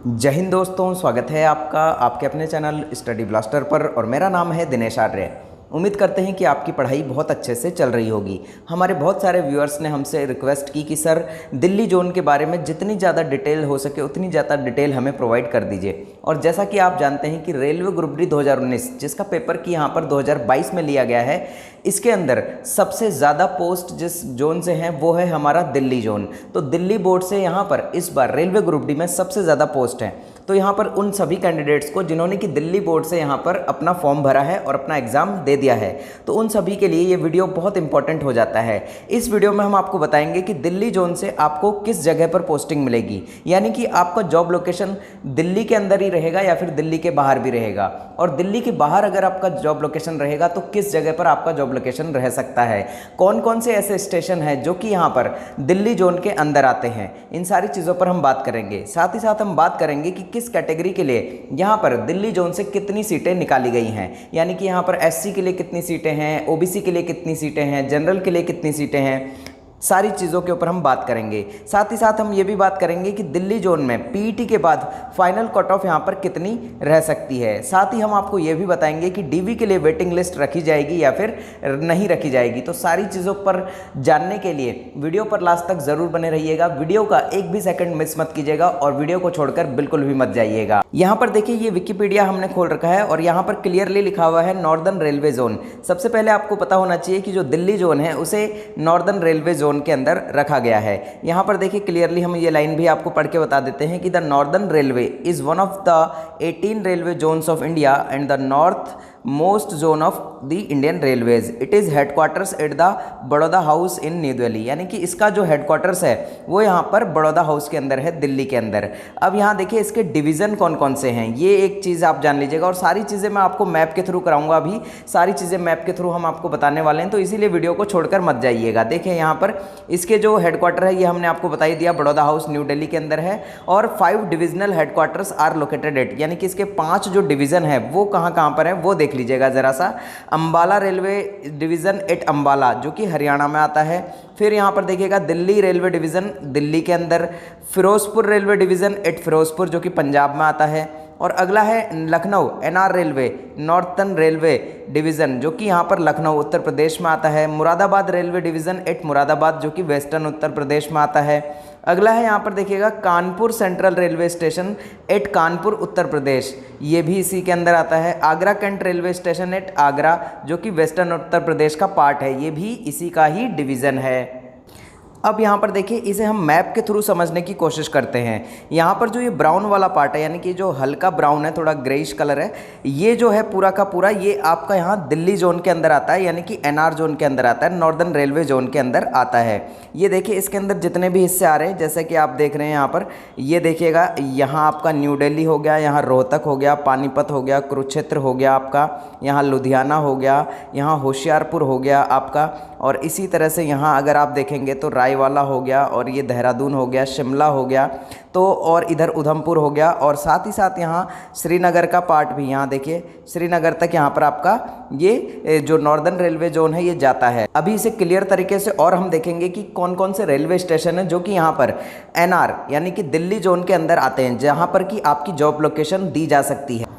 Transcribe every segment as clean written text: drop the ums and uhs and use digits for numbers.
जय हिंद दोस्तों, स्वागत है आपका आपके अपने चैनल स्टडी ब्लास्टर पर। और मेरा नाम है दिनेश आर्य। उम्मीद करते हैं कि आपकी पढ़ाई बहुत अच्छे से चल रही होगी। हमारे बहुत सारे व्यूअर्स ने हमसे रिक्वेस्ट की कि सर दिल्ली जोन के बारे में जितनी ज़्यादा डिटेल हो सके उतनी ज़्यादा डिटेल हमें प्रोवाइड कर दीजिए। और जैसा कि आप जानते हैं कि रेलवे ग्रुप डी 2019 जिसका पेपर की यहाँ पर 2022 में लिया गया है, इसके अंदर सबसे ज़्यादा पोस्ट जिस जोन से हैं वो है हमारा दिल्ली जोन। तो दिल्ली बोर्ड से यहाँ पर इस बार रेलवे ग्रुप डी में सबसे ज़्यादा पोस्ट हैं। तो यहाँ पर उन सभी कैंडिडेट्स को जिन्होंने कि दिल्ली बोर्ड से यहाँ पर अपना फॉर्म भरा है और अपना एग्ज़ाम दे दिया है, तो उन सभी के लिए ये वीडियो बहुत इंपॉर्टेंट हो जाता है। इस वीडियो में हम आपको बताएंगे कि दिल्ली जोन से आपको किस जगह पर पोस्टिंग मिलेगी, यानी कि आपका जॉब लोकेशन दिल्ली के अंदर ही रहेगा या फिर दिल्ली के बाहर भी रहेगा। और दिल्ली के बाहर अगर आपका जॉब लोकेशन रहेगा तो किस जगह पर आपका जॉब लोकेशन रह सकता है, कौन कौन से ऐसे स्टेशन हैं जो कि यहाँ पर दिल्ली जोन के अंदर आते हैं, इन सारी चीज़ों पर हम बात करेंगे। साथ ही साथ हम बात करेंगे कि किस कैटेगरी के लिए यहाँ पर दिल्ली जोन से कितनी सीटें निकाली गई हैं, यानी कि यहाँ पर एससी के लिए कितनी सीटें हैं, ओबीसी के लिए कितनी सीटें हैं, जनरल के लिए कितनी सीटें हैं, सारी चीज़ों के ऊपर हम बात करेंगे। साथ ही साथ हम ये भी बात करेंगे कि दिल्ली जोन में पीईटी के बाद फाइनल कट ऑफ यहाँ पर कितनी रह सकती है। साथ ही हम आपको ये भी बताएंगे कि डीवी के लिए वेटिंग लिस्ट रखी जाएगी या फिर नहीं रखी जाएगी। तो सारी चीज़ों पर जानने के लिए वीडियो पर लास्ट तक ज़रूर बने रहिएगा। वीडियो का एक भी सेकंड मिस मत कीजिएगा और वीडियो को छोड़कर बिल्कुल भी मत जाइएगा। यहाँ पर देखिए, ये विकिपीडिया हमने खोल रखा है और यहाँ पर क्लियरली लिखा हुआ है नॉर्दर्न रेलवे जोन। सबसे पहले आपको पता होना चाहिए कि जो दिल्ली जोन है उसे नॉर्दर्न रेलवे जोन के अंदर रखा गया है। यहाँ पर देखिए क्लियरली हम ये लाइन भी आपको पढ़ के बता देते हैं कि the northern railway is one of the 18 railway zones of India and the north most zone of the Indian railways. It is headquarters at the Baroda house in new Delhi, यानी कि इसका जो हेडक्वार्टर्स है वो यहाँ पर बड़ौदा हाउस के अंदर है, दिल्ली के अंदर। अब यहाँ देखिए इसके डिवीज़न कौन कौन से हैं, ये एक चीज़ आप जान लीजिएगा। और सारी चीज़ें मैं आपको मैप के थ्रू कराऊंगा, अभी सारी चीज़ें मैप के थ्रू हम आपको बताने वाले हैं, तो इसीलिए वीडियो को छोड़कर मत जाइएगा। देखिए यहाँ पर इसके जो हेडक्वार्टर है ये हमने आपको बता ही दिया, बड़ौदा हाउस न्यू दिल्ली के अंदर है। और 5 divisional headquarters are located at, यानी कि इसके 5 जो डिवीज़न है वो कहाँ कहाँ पर है वो देख लीजिएगा ज़रा सा। Ambala railway division at Ambala जो कि हरियाणा में आता है। फिर यहाँ पर देखिएगा दिल्ली रेलवे डिवीज़न दिल्ली के अंदर, Firozpur railway division at Firozpur जो कि पंजाब में आता है। और अगला है Lucknow NR railway northern railway division जो कि यहाँ पर लखनऊ उत्तर प्रदेश में आता है। Moradabad railway division at Moradabad जो कि वेस्टर्न उत्तर प्रदेश में आता है। अगला है यहाँ पर देखिएगा Kanpur central railway station at Kanpur Uttar Pradesh, ये भी इसी के अंदर आता है। Agra cantt railway station at Agra जो कि वेस्टर्न उत्तर प्रदेश का पार्ट है, ये भी इसी का ही डिवीज़न है। अब यहाँ पर देखिए इसे हम मैप के थ्रू समझने की कोशिश करते हैं। यहाँ पर जो ये ब्राउन वाला पार्ट है, यानी कि जो हल्का ब्राउन है, थोड़ा ग्रेइश कलर है, ये जो है पूरा का पूरा ये आपका यहाँ दिल्ली जोन के अंदर आता है, यानी कि एनआर जोन के अंदर आता है, नॉर्दर्न रेलवे जोन के अंदर आता है। ये देखिए इसके अंदर जितने भी हिस्से आ रहे हैं जैसे कि आप देख रहे हैं यहाँ पर, ये देखिएगा यहाँ आपका न्यू दिल्ली हो गया, यहाँ रोहतक हो गया, पानीपत हो गया, कुरुक्षेत्र हो गया आपका, यहाँ लुधियाना हो गया, यहाँ होशियारपुर हो गया आपका। और इसी तरह से यहाँ अगर आप देखेंगे तो रायवाला हो गया, और ये देहरादून हो गया, शिमला हो गया, तो और इधर उधमपुर हो गया। और साथ ही साथ यहाँ श्रीनगर का पार्ट भी, यहाँ देखिए श्रीनगर तक यहाँ पर आपका ये जो नॉर्दर्न रेलवे जोन है ये जाता है। अभी इसे क्लियर तरीके से और हम देखेंगे कि कौन कौन से रेलवे स्टेशन हैं जो कि यहाँ पर एनआर यानी कि दिल्ली जोन के अंदर आते हैं, जहाँ पर कि आपकी जॉब लोकेशन दी जा सकती है।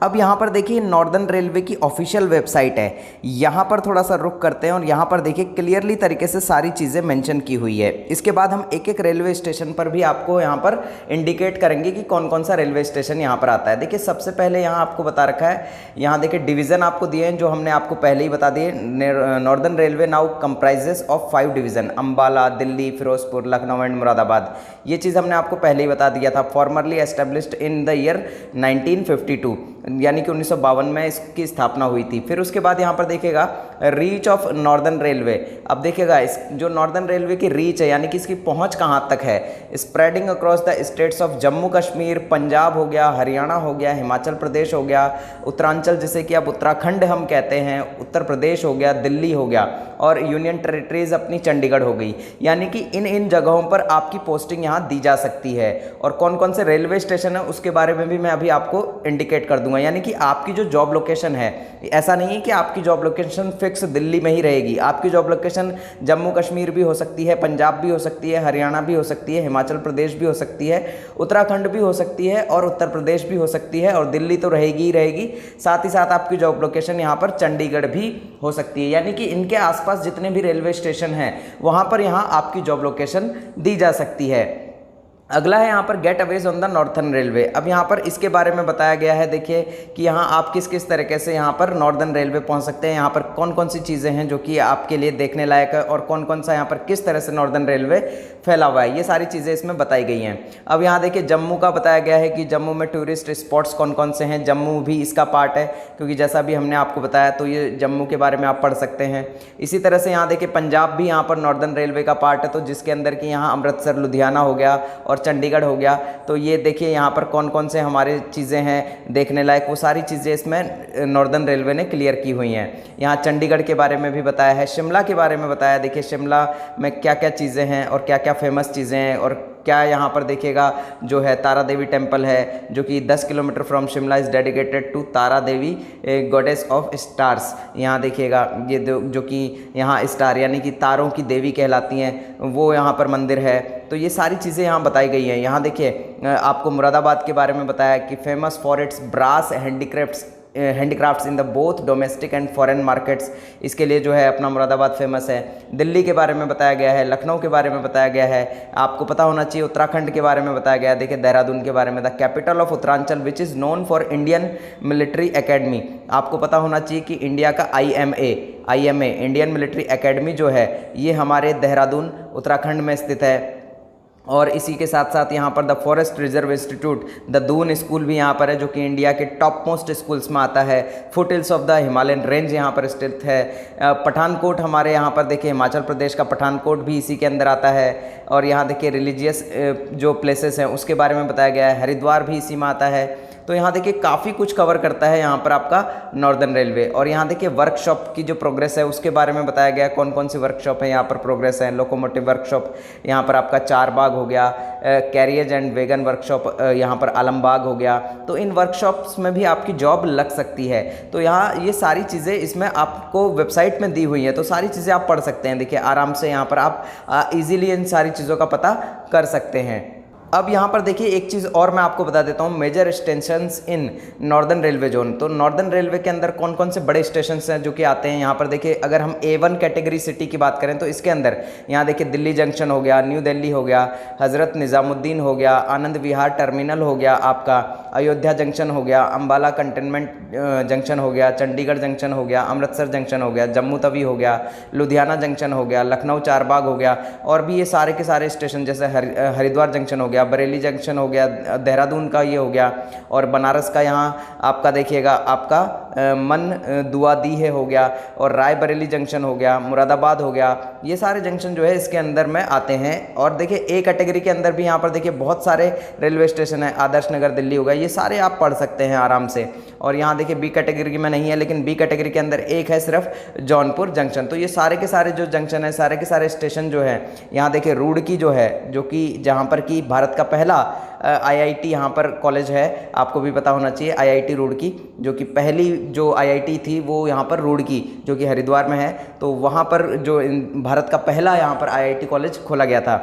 अब यहाँ पर देखिए नॉर्दर्न रेलवे की ऑफिशियल वेबसाइट है, यहाँ पर थोड़ा सा रुक करते हैं और यहाँ पर देखिए क्लियरली तरीके से सारी चीज़ें मेंशन की हुई है। इसके बाद हम एक एक रेलवे स्टेशन पर भी आपको यहाँ पर इंडिकेट करेंगे कि कौन कौन सा रेलवे स्टेशन यहाँ पर आता है। देखिए सबसे पहले यहाँ आपको बता रखा है, यहाँ देखिए डिवीज़न आपको दिए हैं जो हमने आपको पहले ही बता दिए। Northern railway now comprises of 5 division, Ambala, Delhi, Firozpur, Lucknow and Moradabad. ये चीज़ हमने आपको पहले ही बता दिया था। Formerly established in the year 1952, यानी कि 1952 में इसकी स्थापना हुई थी। फिर उसके बाद यहाँ पर देखिएगा रीच ऑफ नॉर्दर्न रेलवे। अब देखिएगा इस जो नॉर्दर्न रेलवे की रीच है, यानी कि इसकी पहुँच कहाँ तक है, spreading across the states of Jammu Kashmir, Punjab हो गया, हरियाणा हो गया, हिमाचल प्रदेश हो गया, उत्तरांचल जिसे कि अब उत्तराखंड हम कहते हैं, उत्तर प्रदेश हो गया, दिल्ली हो गया, और यूनियन टेरिटरीज अपनी चंडीगढ़ हो गई। यानी कि इन जगहों पर आपकी पोस्टिंग यहाँ दी जा सकती है। और कौन कौन से रेलवे स्टेशन है उसके बारे में भी मैं अभी आपको इंडिकेट कर दूंगा दूंगा, यानी कि आपकी जो जॉब लोकेशन है, ऐसा नहीं है कि आपकी जॉब लोकेशन फिक्स दिल्ली में ही रहेगी। आपकी जॉब लोकेशन जम्मू कश्मीर भी हो सकती है, पंजाब भी हो सकती है, हरियाणा भी हो सकती है, हिमाचल प्रदेश भी हो सकती है, उत्तराखंड भी हो सकती है और उत्तर प्रदेश भी हो सकती है, और दिल्ली तो रहेगी ही रहेगी। साथ ही साथ आपकी जॉब लोकेशन यहाँ पर चंडीगढ़ भी हो सकती है, यानी कि इनके आसपास जितने भी रेलवे स्टेशन हैं वहाँ पर यहाँ आपकी जॉब लोकेशन दी जा सकती है। अगला है यहाँ पर gateways on the northern railway. अब यहाँ पर इसके बारे में बताया गया है, देखिए कि यहाँ आप किस किस तरीके से यहाँ पर नॉर्दर्न रेलवे पहुँच सकते हैं, यहाँ पर कौन कौन सी चीज़ें हैं जो कि आपके लिए देखने लायक है, और कौन कौन सा यहाँ पर किस तरह से नॉर्दर्न रेलवे फैला हुआ है, ये सारी चीज़ें इसमें बताई गई हैं। अब यहाँ देखिए जम्मू का बताया गया है कि जम्मू में टूरिस्ट स्पॉट्स कौन कौन से हैं, जम्मू भी इसका पार्ट है, क्योंकि जैसा भी हमने आपको बताया तो ये जम्मू के बारे में आप पढ़ सकते हैं। इसी तरह से यहाँ देखिए पंजाब भी यहाँ पर नॉर्दर्न रेलवे का पार्ट है, तो जिसके अंदर कि यहाँ अमृतसर, लुधियाना हो गया और चंडीगढ़ हो गया। तो ये देखिए यहाँ पर कौन कौन से हमारे चीज़ें हैं देखने लायक, वो सारी चीज़ें इसमें नॉर्दर्न रेलवे ने क्लियर की हुई हैं। यहाँ चंडीगढ़ के बारे में भी बताया है, शिमला के बारे में बताया, देखिए शिमला में क्या क्या चीज़ें हैं और क्या क्या फेमस चीज़ें हैं, और क्या यहाँ पर देखिएगा जो है तारा देवी टेम्पल है, जो कि 10 kilometre from Shimla is dedicated to Tara Devi goddess of stars. यहाँ देखिएगा ये जो कि यहाँ स्टार यानी कि तारों की देवी कहलाती हैं, वो यहाँ पर मंदिर है। तो ये सारी चीज़ें यहाँ बताई गई हैं। यहाँ देखिए आपको मुरादाबाद के बारे में बताया कि famous for its brass handicrafts in the both domestic and foreign markets, इसके लिए जो है अपना मुरादाबाद फेमस है। दिल्ली के बारे में बताया गया है, लखनऊ के बारे में बताया गया है, आपको पता होना चाहिए उत्तराखंड के बारे में बताया गया है। देखिए देहरादून के बारे में, the capital of Uttaranchal which is known for Indian military academy, आपको पता होना चाहिए कि इंडिया का IMA इंडियन मिलिट्री एकेडमी जो है ये हमारे देहरादून उत्तराखंड में स्थित है। और इसी के साथ साथ यहाँ पर the forest reserve institute, the Doon school भी यहाँ पर है, जो कि इंडिया के टॉप मोस्ट स्कूल्स में आता है। Foot hills of the Himalayan range यहाँ पर स्थित है। पठानकोट हमारे यहाँ पर देखिए हिमाचल प्रदेश का पठानकोट भी इसी के अंदर आता है। और यहाँ देखिए रिलीजियस जो प्लेसेस हैं उसके बारे में बताया गया है, हरिद्वार भी इसी में आता है। तो यहाँ देखिए काफ़ी कुछ कवर करता है यहाँ पर आपका नॉर्दर्न रेलवे। और यहाँ देखिए वर्कशॉप की जो प्रोग्रेस है उसके बारे में बताया गया है, कौन कौन सी वर्कशॉप है यहाँ पर प्रोग्रेस है। लोकोमोटिव वर्कशॉप यहाँ पर आपका चारबाग हो गया, कैरियज एंड वैगन वर्कशॉप यहाँ पर आलमबाग हो गया। तो इन वर्कशॉप्स में भी आपकी जॉब लग सकती है। तो यहाँ ये सारी चीज़ें इसमें आपको वेबसाइट में दी हुई है, तो सारी चीज़ें आप पढ़ सकते हैं। देखिए आराम से यहाँ पर आप इजीली इन सारी चीज़ों का पता कर सकते हैं। अब यहाँ पर देखिए एक चीज़ और मैं आपको बता देता हूँ, major stations in northern railway zone. तो नॉर्दर्न रेलवे के अंदर कौन कौन से बड़े स्टेशन हैं जो कि आते हैं यहाँ पर। देखिए अगर हम A1 कैटेगरी सिटी की बात करें तो इसके अंदर यहाँ देखिए दिल्ली जंक्शन हो गया, न्यू दिल्ली हो गया, हज़रत निज़ामुद्दीन हो गया, आनंद विहार टर्मिनल हो गया आपका, अयोध्या जंक्शन हो गया, अम्बाला कंटेनमेंट जंक्शन हो गया, चंडीगढ़ जंक्शन हो गया, अमृतसर जंक्शन हो गया, जम्मू तवी हो गया, लुधियाना जंक्शन हो गया, लखनऊ चारबाग हो गया। और भी ये सारे के सारे स्टेशन जैसे हरिद्वार जंक्शन हो गया, बरेली जंक्शन हो गया, देहरादून का ये हो गया, और बनारस का यहाँ आपका देखिएगा आपका मन दुआदीह हो गया, और रायबरेली जंक्शन हो गया, मुरादाबाद हो गया। ये सारे जंक्शन जो है इसके अंदर में आते हैं। और देखिए A कैटेगरी के अंदर भी यहाँ पर देखिए बहुत सारे रेलवे स्टेशन है, आदर्श नगर दिल्ली हो गया, ये सारे आप पढ़ सकते हैं आराम से। और यहाँ देखिए B कैटेगरी में नहीं है, लेकिन B कैटेगरी के अंदर एक है सिर्फ जौनपुर जंक्शन। तो ये सारे के सारे जो जंक्शन है, सारे के सारे स्टेशन जो है, यहाँ देखिए रुड़की जो है, जो कि जहाँ पर कि भारत का पहला IIT यहाँ पर कॉलेज है, आपको भी पता होना चाहिए, IIT रुड़की, जो कि पहली जो IIT थी वो यहाँ पर रुड़की जो कि हरिद्वार में है। तो वहाँ पर जो भारत का पहला यहाँ पर IIT कॉलेज खोला गया था।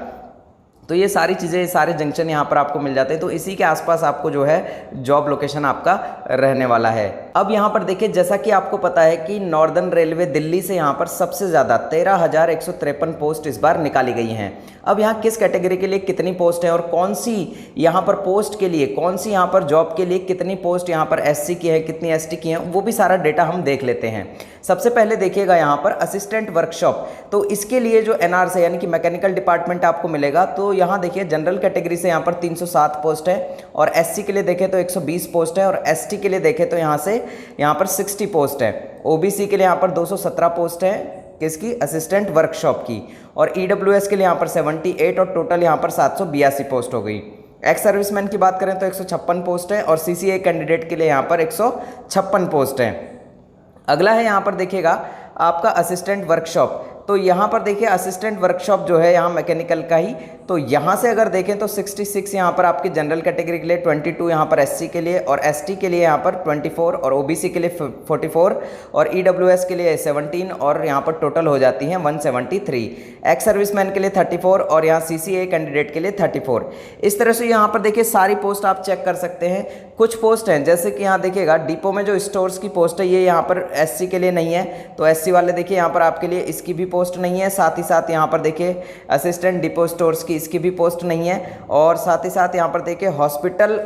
तो ये सारी चीज़ें, सारे जंक्शन यहाँ पर आपको मिल जाते हैं। तो इसी के आसपास आपको जो है जॉब लोकेशन आपका रहने वाला है। अब यहाँ पर देखिए जैसा कि आपको पता है कि नॉर्दर्न रेलवे दिल्ली से यहाँ पर सबसे ज़्यादा 13,153 पोस्ट इस बार निकाली गई हैं। अब यहाँ किस कैटेगरी के लिए कितनी पोस्ट है और कौन सी यहाँ पर पोस्ट के लिए, कौन सी यहाँ पर जॉब के लिए कितनी पोस्ट यहाँ पर SC की है, कितनी ST की है, वो भी सारा डेटा हम देख लेते हैं। सबसे पहले देखिएगा यहाँ पर असिस्टेंट वर्कशॉप। तो इसके लिए जो NR से यानी कि मैकेनिकल डिपार्टमेंट आपको मिलेगा, तो यहाँ देखिए जनरल कैटेगरी से यहाँ पर 307 पोस्ट है, और SC के लिए देखें तो 120 पोस्ट है, और ST के लिए देखें तो यहाँ पर 60 पोस्ट है। OBC के लिए यहाँ पर 217 पोस्ट है, किसकी, असिस्टेंट वर्कशॉप की। और EWS के लिए यहाँ पर 78, और टोटल यहाँ पर 782 पोस्ट हो गई। एक्स सर्विसमैन की बात करें तो 156 पोस्ट है, और CCA कैंडिडेट के लिए यहाँ पर 156 पोस्ट है। अगला है यहाँ पर देखिएगा आपका असिस्टेंट वर्कशॉप। तो यहाँ पर देखिए असिस्टेंट वर्कशॉप जो है यहाँ मैकेनिकल का ही, तो यहाँ से अगर देखें तो 66 यहाँ पर आपकी जनरल कैटेगरी के लिए, 22 यहाँ पर एससी के लिए और एसटी के लिए यहाँ पर 24 और ओबीसी के लिए 44 और ईडब्ल्यूएस के लिए 17 और यहाँ पर टोटल हो जाती हैं 173। एक्स सर्विसमैन के लिए 34 और यहाँ सीसीए कैंडिडेट के लिए 34। इस तरह से यहाँ पर देखिए सारी पोस्ट आप चेक कर सकते हैं। कुछ पोस्ट हैं जैसे कि यहाँ देखिएगा डिपो में जो स्टोर्स की पोस्ट है ये यहाँ पर एससी के लिए नहीं है, तो एससी वाले देखिए यहाँ पर आपके लिए इसकी भी पोस्ट नहीं है। साथ ही साथ यहाँ पर देखिए असिस्टेंट डिपो स्टोर्स की इसकी भी पोस्ट नहीं है और साथ ही साथ यहाँ पर देखिए हॉस्पिटल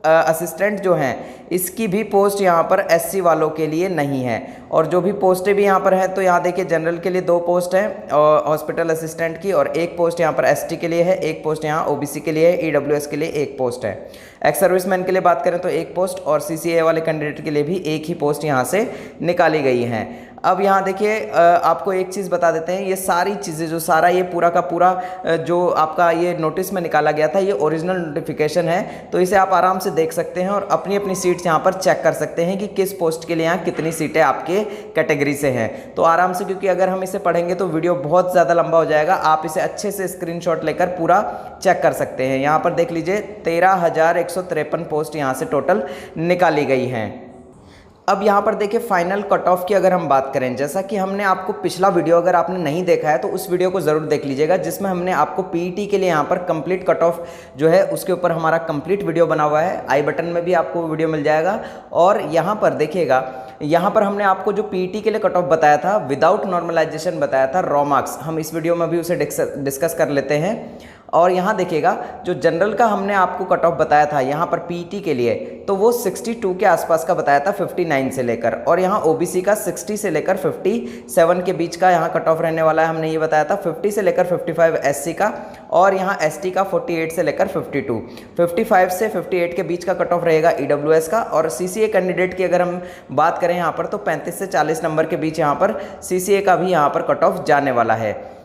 असिस्टेंट जो हैं इसकी भी पोस्ट यहाँ पर एससी वालों के लिए नहीं है। और जो भी पोस्टें भी यहाँ पर हैं तो यहाँ देखिए जनरल के लिए 2 पोस्ट हैं और हॉस्पिटल असिस्टेंट की, और 1 पोस्ट यहाँ पर एसटी के लिए है, 1 पोस्ट यहाँ ओबीसी के लिए है, ईडब्ल्यूएस के लिए 1 पोस्ट है। एक्स सर्विसमैन के लिए बात करें तो 1 पोस्ट और सीसीए वाले कैंडिडेट के लिए भी 1 ही पोस्ट यहाँ से निकाली गई हैं। अब यहाँ देखिए आपको एक चीज़ बता देते हैं, ये सारी चीज़ें जो सारा ये पूरा का पूरा जो आपका ये नोटिस में निकाला गया था ये ओरिजिनल नोटिफिकेशन है, तो इसे आप आराम से देख सकते हैं और अपनी अपनी सीट्स यहाँ पर चेक कर सकते हैं कि किस पोस्ट के लिए यहाँ कितनी सीटें आपके कैटेगरी से हैं। तो आराम से, क्योंकि अगर हम इसे पढ़ेंगे तो वीडियो बहुत ज़्यादा लंबा हो जाएगा, आप इसे अच्छे से स्क्रीनशॉट लेकर पूरा चेक कर सकते हैं। यहाँ पर देख लीजिए 13,153 पोस्ट यहाँ से टोटल निकाली गई हैं। अब यहाँ पर देखिए फाइनल कट ऑफ की अगर हम बात करें, जैसा कि हमने आपको पिछला वीडियो अगर आपने नहीं देखा है तो उस वीडियो को ज़रूर देख लीजिएगा, जिसमें हमने आपको पीईटी के लिए यहाँ पर कंप्लीट कट ऑफ जो है उसके ऊपर हमारा कंप्लीट वीडियो बना हुआ है। आई बटन में भी आपको वीडियो मिल जाएगा। और यहाँ पर देखिएगा, यहाँ पर हमने आपको जो पीईटी के लिए कट ऑफ बताया था विदाउट नॉर्मलाइजेशन बताया था रॉ मार्क्स, हम इस वीडियो में भी उसे डिस्कस कर लेते हैं। और यहाँ देखिएगा जो जनरल का हमने आपको कट ऑफ बताया था यहाँ पर पीईटी के लिए, तो वो 62 के आसपास का बताया था 59 से लेकर, और यहाँ ओबीसी का 60 से लेकर 57 के बीच का यहाँ कट ऑफ रहने वाला है, हमने ये बताया था। 50 से लेकर 55 एससी का, और यहाँ एसटी का 48 से लेकर 52, 55 से 58 के बीच का कट ऑफ रहेगा ईडब्ल्यूएस का। और सीसीए कैंडिडेट की अगर हम बात करें यहाँ पर तो 35 से 40 नंबर के बीच यहाँ पर सीसीए का भी यहाँ पर कट ऑफ जाने वाला है।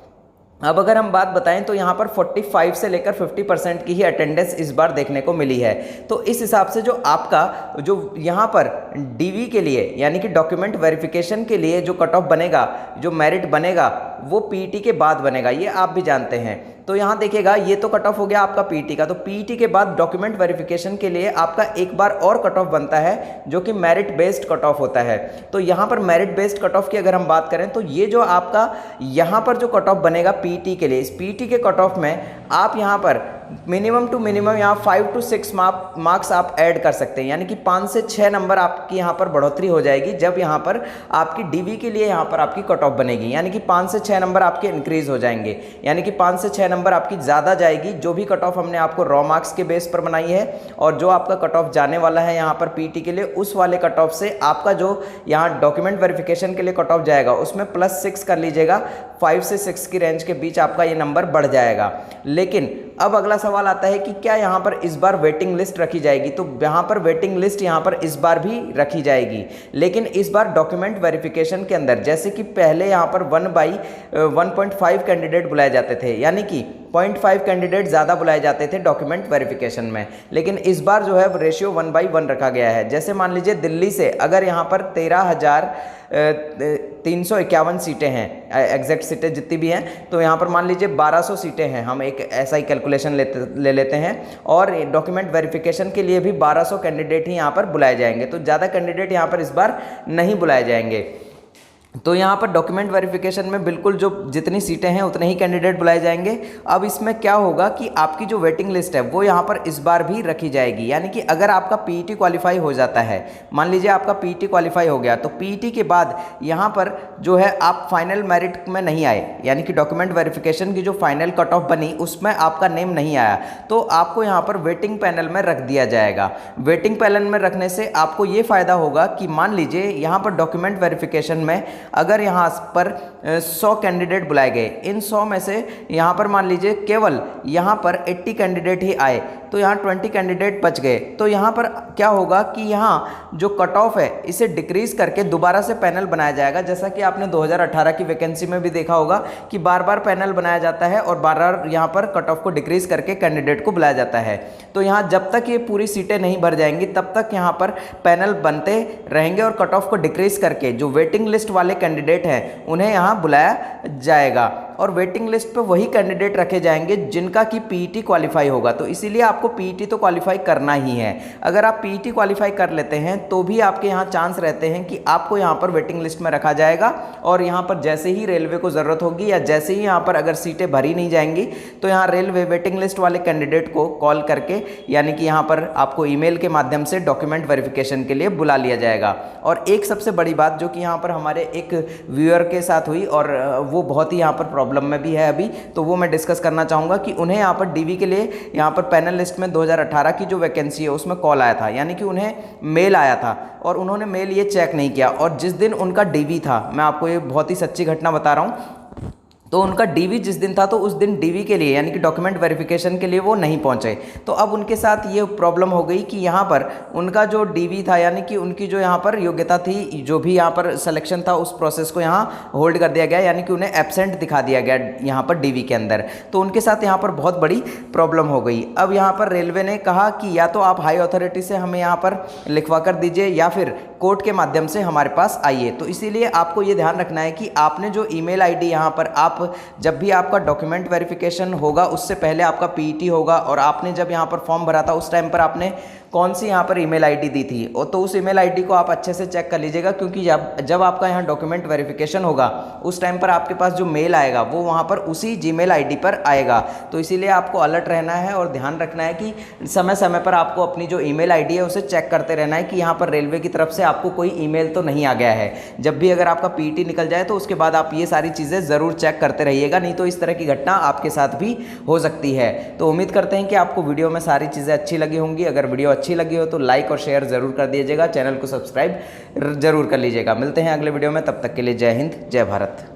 अब अगर हम बात बताएं तो यहाँ पर 45 से लेकर 50% की ही अटेंडेंस इस बार देखने को मिली है। तो इस हिसाब से जो आपका जो यहाँ पर डीवी के लिए यानी कि डॉक्यूमेंट वेरिफिकेशन के लिए जो कट ऑफ बनेगा, जो मेरिट बनेगा वो पीईटी के बाद बनेगा, ये आप भी जानते हैं। तो यहाँ देखिएगा ये तो कट ऑफ हो गया आपका पीईटी का, तो पीईटी के बाद डॉक्यूमेंट वेरिफिकेशन के लिए आपका एक बार और कट ऑफ बनता है जो कि मेरिट बेस्ड कट ऑफ होता है। तो यहाँ पर मेरिट बेस्ड कट ऑफ की अगर हम बात करें तो ये जो आपका यहाँ पर जो कट ऑफ बनेगा पीईटी के लिए, इस पीईटी के कट ऑफ में आप यहाँ पर मिनिमम टू मिनिमम यहाँ 5 to 6 मार्क्स आप ऐड कर सकते हैं, यानी कि 5 से 6 नंबर आपकी यहाँ पर बढ़ोतरी हो जाएगी जब यहाँ पर आपकी डीवी के लिए यहाँ पर आपकी कट ऑफ बनेगी, यानी कि 5 से 6 नंबर आपके इंक्रीज हो जाएंगे, यानी कि 5 से 6 नंबर आपकी ज़्यादा जाएगी। जो भी कट ऑफ हमने आपको रॉ मार्क्स के बेस पर बनाई है और जो आपका कट ऑफ जाने वाला है यहाँ पर पीईटी के लिए, उस वाले कट ऑफ से आपका जो यहाँ डॉक्यूमेंट वेरिफिकेशन के लिए कट ऑफ जाएगा उसमें +6 कर लीजिएगा, 5 से 6 की रेंज के बीच आपका ये नंबर बढ़ जाएगा। लेकिन अब अगला सवाल आता है कि क्या यहाँ पर इस बार वेटिंग लिस्ट रखी जाएगी, तो यहाँ पर वेटिंग लिस्ट यहाँ पर इस बार भी रखी जाएगी, लेकिन इस बार डॉक्यूमेंट वेरिफिकेशन के अंदर, जैसे कि पहले यहाँ पर 1/1.5 कैंडिडेट बुलाए जाते थे, यानी कि 0.5 कैंडिडेट ज़्यादा बुलाए जाते थे डॉक्यूमेंट वेरिफिकेशन में, लेकिन इस बार जो है रेशियो 1/1 रखा गया है। जैसे मान लीजिए दिल्ली से अगर यहाँ पर 13,351 सीटें हैं, एग्जैक्ट सीटें जितनी भी हैं, तो यहाँ पर मान लीजिए 1200 सीटें हैं, हम एक ऐसा ही कैलकुलेशन ले लेते हैं, और डॉक्यूमेंट वेरिफिकेशन के लिए भी 1200 कैंडिडेट ही यहाँ पर बुलाए जाएंगे, तो ज़्यादा कैंडिडेट यहाँ पर इस बार नहीं बुलाए जाएंगे। तो यहाँ पर डॉक्यूमेंट वेरिफिकेशन में बिल्कुल जो जितनी सीटें हैं उतने ही कैंडिडेट बुलाए जाएंगे। अब इसमें क्या होगा कि आपकी जो वेटिंग लिस्ट है वो यहाँ पर इस बार भी रखी जाएगी, यानी कि अगर आपका पीईटी क्वालिफाई हो जाता है, मान लीजिए आपका पीईटी क्वालिफाई हो गया, तो पीईटी के बाद यहाँ पर जो है आप फाइनल मेरिट में नहीं आए, यानी कि डॉक्यूमेंट वेरिफिकेशन की जो फाइनल कट ऑफ बनी उसमें आपका नेम नहीं आया, तो आपको यहाँ पर वेटिंग पैनल में रख दिया जाएगा। वेटिंग पैनल में रखने से आपको ये फ़ायदा होगा कि मान लीजिए यहाँ पर डॉक्यूमेंट वेरिफिकेशन में अगर यहाँ पर 100 कैंडिडेट बुलाए गए, इन 100 में से यहाँ पर मान लीजिए केवल यहाँ पर 80 कैंडिडेट ही आए, तो यहाँ 20 कैंडिडेट बच गए, तो यहाँ पर क्या होगा कि यहाँ जो कट ऑफ है इसे डिक्रीज करके दोबारा से पैनल बनाया जाएगा। जैसा कि आपने 2018 की वैकेंसी में भी देखा होगा कि बार बार पैनल बनाया जाता है और बार बार यहाँ पर कट ऑफ को डिक्रीज करके कैंडिडेट को बुलाया जाता है। तो यहाँ जब तक ये पूरी सीटें नहीं भर जाएंगी तब तक यहाँ पर पैनल बनते रहेंगे और कट ऑफ को डिक्रीज करके जो वेटिंग लिस्ट वाले वाले कैंडिडेट हैं उन्हें यहाँ बुलाया जाएगा और वेटिंग लिस्ट पे वही कैंडिडेट रखे जाएंगे जिनका कि पीईटी क्वालिफाई होगा। तो इसीलिए आपको पीईटी तो क्वालिफाई करना ही है। अगर आप पीईटी क्वालिफाई कर लेते हैं तो भी आपके यहाँ चांस रहते हैं कि आपको यहाँ पर वेटिंग लिस्ट में रखा जाएगा और यहाँ पर जैसे ही रेलवे को ज़रूरत होगी या जैसे ही यहाँ पर अगर सीटें भरी नहीं जाएंगी तो यहाँ रेलवे वेटिंग लिस्ट वाले कैंडिडेट को कॉल करके यानी कि यहाँ पर आपको ईमेल के माध्यम से डॉक्यूमेंट वेरिफिकेशन के लिए बुला लिया जाएगा। और एक सबसे बड़ी बात जो कि यहाँ पर हमारे एक व्यूअर के साथ हुई और वो बहुत ही यहाँ पर प्रॉब्लम में भी है अभी, तो वो मैं डिस्कस करना चाहूँगा कि उन्हें यहाँ पर डीवी के लिए यहाँ पर पैनल लिस्ट में 2018 की जो वैकेंसी है उसमें कॉल आया था, यानी कि उन्हें मेल आया था और उन्होंने मेल ये चेक नहीं किया और जिस दिन उनका डीवी था, मैं आपको ये बहुत ही सच्ची घटना बता रहा हूँ, तो उनका डीवी जिस दिन था तो उस दिन डीवी के लिए यानी कि डॉक्यूमेंट वेरिफिकेशन के लिए वो नहीं पहुंचे। तो अब उनके साथ ये प्रॉब्लम हो गई कि यहाँ पर उनका जो डीवी था यानी कि उनकी जो यहाँ पर योग्यता थी, जो भी यहाँ पर सिलेक्शन था, उस प्रोसेस को यहाँ होल्ड कर दिया गया, यानी कि उन्हें एब्सेंट दिखा दिया गया यहाँ पर डीवी के अंदर। तो उनके साथ यहाँ पर बहुत बड़ी प्रॉब्लम हो गई। अब यहाँ पर रेलवे ने कहा कि या तो आप हाई अथॉरिटी से हमें यहाँ पर लिखवा कर दीजिए या फिर कोर्ट के माध्यम से हमारे पास आइए। तो इसीलिए आपको ये ध्यान रखना है कि आपने जो ईमेल आईडी यहाँ पर आप जब भी आपका डॉक्यूमेंट वेरिफिकेशन होगा उससे पहले आपका पीईटी होगा और आपने जब यहाँ पर फॉर्म भरा था उस टाइम पर आपने कौन सी यहाँ पर ईमेल आईडी दी थी, और तो उस ईमेल आईडी को आप अच्छे से चेक कर लीजिएगा, क्योंकि जब आपका यहाँ डॉक्यूमेंट वेरिफिकेशन होगा उस टाइम पर आपके पास जो मेल आएगा वो वहाँ पर उसी जीमेल आईडी पर आएगा। तो इसीलिए आपको अलर्ट रहना है और ध्यान रखना है कि समय समय पर आपको अपनी जो ईमेल आईडी है उसे चेक करते रहना है कि यहाँ पर रेलवे की तरफ से आपको कोई ईमेल तो नहीं आ गया है। जब भी अगर आपका पीईटी निकल जाए तो उसके बाद आप ये सारी चीज़ें ज़रूर चेक करते रहिएगा, नहीं तो इस तरह की घटना आपके साथ भी हो सकती है। तो उम्मीद करते हैं कि आपको वीडियो में सारी चीज़ें अच्छी लगी होंगी। अगर वीडियो अच्छी लगी हो तो लाइक और शेयर ज़रूर कर दीजिएगा, चैनल को सब्सक्राइब ज़रूर कर लीजिएगा। मिलते हैं अगले वीडियो में, तब तक के लिए जय हिंद, जय भारत।